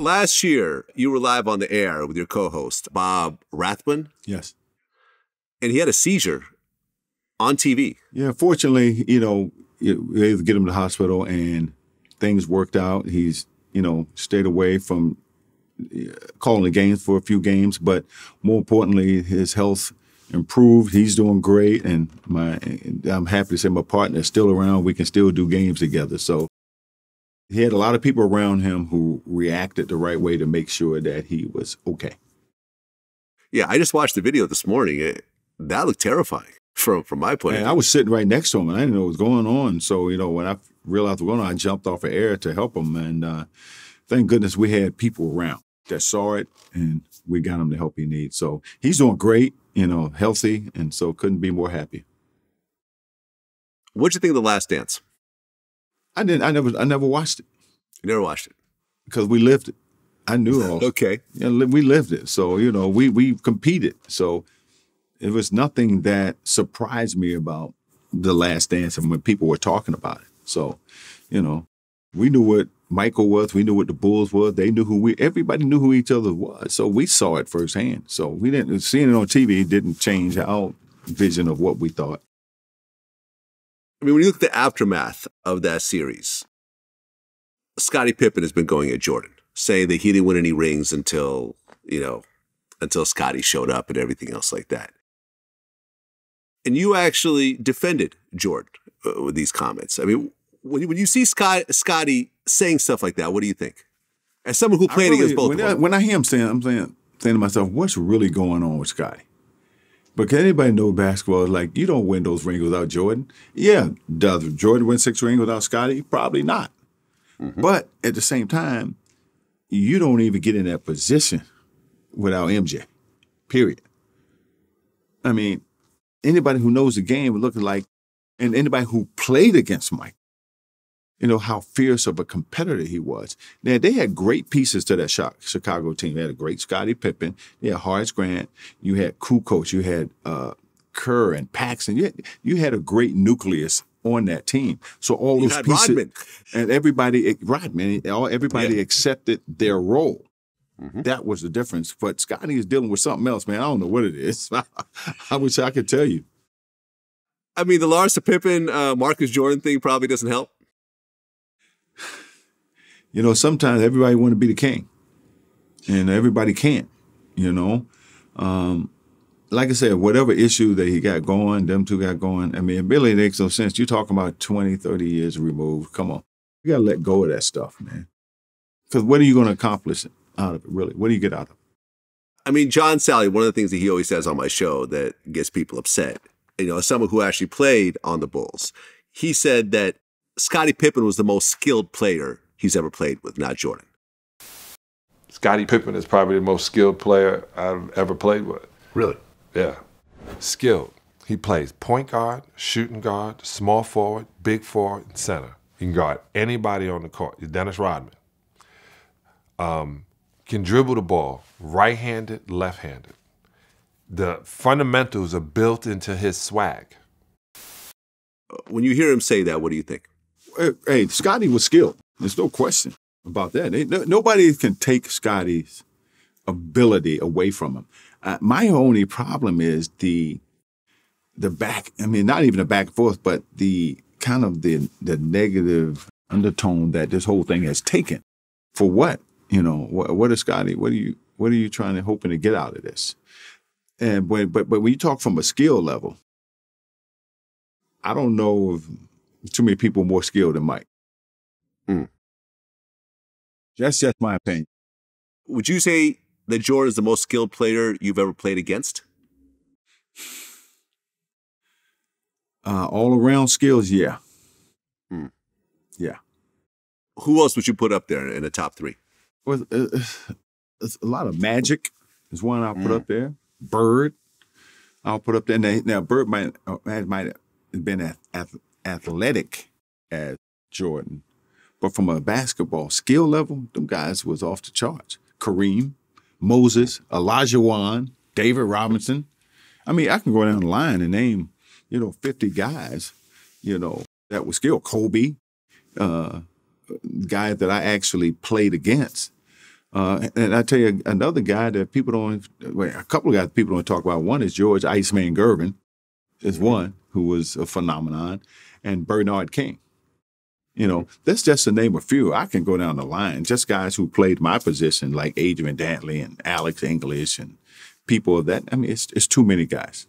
Last year, you were live on the air with your co-host, Bob Rathbun. Yes. And he had a seizure on TV. Yeah, fortunately, we were able to get him to the hospital and things worked out. He's, stayed away from calling the games for a few games, but more importantly, his health improved. He's doing great, and I'm happy to say my partner is still around. We can still do games together. So he had a lot of people around him who reacted the right way to make sure that he was okay. Yeah, I just watched the video this morning. That looked terrifying from my point of view. I was sitting right next to him, and I didn't know what was going on. So, when I realized what was going on, I jumped off the air to help him. And thank goodness we had people around that saw it, and we got him the help he needs. So he's doing great, healthy, and so couldn't be more happy. What'd you think of The Last Dance? I never watched it. You never watched it? Because we lived it. I knew all. Okay. Yeah, we lived it. So, we competed. So it was nothing that surprised me about The Last Dance and when people were talking about it. So, we knew what Michael was. We knew what the Bulls was. They knew everybody knew who each other was. So we saw it firsthand. So seeing it on TV didn't change our vision of what we thought. I mean, when you look at the aftermath of that series, Scottie Pippen has been going at Jordan, saying that he didn't win any rings until Scottie showed up and everything else like that. And you actually defended Jordan with these comments. I mean, when you see Scottie saying stuff like that, what do you think? As someone who played against both of them. When I hear him saying, I'm saying to myself, what's really going on with Scottie? Because anybody know basketball, like, you don't win those rings without Jordan. Yeah, does Jordan win 6 rings without Scottie? Probably not. Mm-hmm. But at the same time, you don't even get in that position without MJ, period. I mean, anybody who knows the game would look like, and anybody who played against Mike, how fierce of a competitor he was. Now, they had great pieces to that Chicago team. They had a great Scottie Pippen. They had Horace Grant. You had Kukoc. You had Kerr and Paxson. You had a great nucleus on that team. So all those pieces. Rodman. And everybody accepted their role. Mm-hmm. That was the difference. But Scottie is dealing with something else, man. I don't know what it is. I wish I could tell you. I mean, the Lars Pippen, Marcus Jordan thing probably doesn't help. Sometimes everybody want to be the king, and everybody can't, Like I said, whatever issue that he got going, them two got going, I mean, it really makes no sense. You're talking about 20, 30 years removed. Come on. You got to let go of that stuff, man. Because what are you going to accomplish out of it, really? What do you get out of it? I mean, John Sally, one of the things that he always says on my show that gets people upset, as someone who actually played on the Bulls, he said that Scottie Pippen was the most skilled player he's ever played with, not Jordan. Scottie Pippen is probably the most skilled player I've ever played with. Really? Yeah. Skilled. He plays point guard, shooting guard, small forward, big forward, and center. He can guard anybody on the court. He's Dennis Rodman. Can dribble the ball, right-handed, left-handed. The fundamentals are built into his swag. When you hear him say that, what do you think? Hey, Scottie was skilled. There's no question about that. Nobody can take Scottie's ability away from him. My only problem is the back. I mean, not even the back and forth, but the kind of the negative undertone that this whole thing has taken. For what? What is Scottie? What are you trying to hoping to get out of this? And but when you talk from a skill level, I don't know of too many people more skilled than Mike. That's just my opinion. Would you say that Jordan is the most skilled player you've ever played against? All around skills, yeah. Yeah. Who else would you put up there in the top 3? Well, it's a lot of Magic is one I'll put up there. Bird, I'll put up there. Now Bird might have been as athletic as Jordan, but from a basketball skill level, them guys was off the charts. Kareem, Moses, Olajuwon, David Robinson. I mean, I can go down the line and name, 50 guys, that were skilled. Kobe, guys that I actually played against. And I tell you, another guy that people don't, well, a couple of guys people don't talk about. One is George Iceman Gervin, is one who was a phenomenon, and Bernard King. You know, that's just to name a few. I can go down the line. Just guys who played my position, like Adrian Dantley and Alex English and people of that. I mean, it's too many guys.